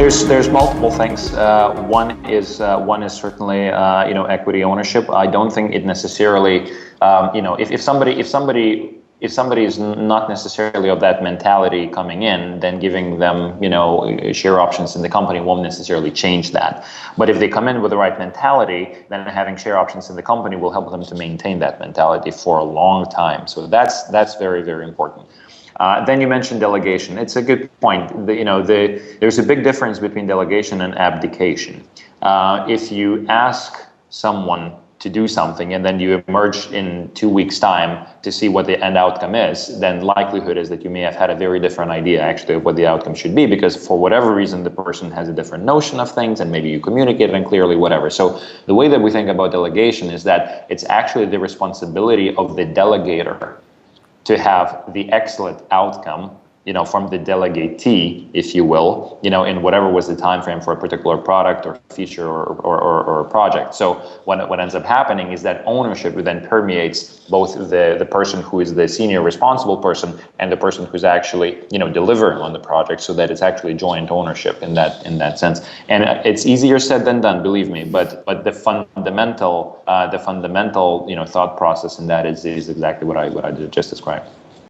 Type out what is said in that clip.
there's multiple things. One is certainly equity ownership. I don't think it necessarily if somebody is not necessarily of that mentality coming in, then giving them share options in the company won't necessarily change that. But if they come in with the right mentality, then having share options in the company will help them to maintain that mentality for a long time. So that's very, very important. Then you mentioned delegation. It's a good point. There's a big difference between delegation and abdication. If you ask someone to do something and then you emerge in 2 weeks' time to see what the end outcome is, then likelihood is that you may have had a very different idea actually of what the outcome should be, because for whatever reason the person has a different notion of things and maybe you communicate it unclearly, whatever. So the way that we think about delegation is that it's actually the responsibility of the delegator to have the excellent outcome, from the delegatee, if you will, in whatever was the time frame for a particular product or feature or project. So what ends up happening is that ownership then permeates both the person who is the senior responsible person and the person who's actually delivering on the project, so that it's actually joint ownership in that sense. And it's easier said than done, believe me. But the fundamental thought process in that is exactly what I just described.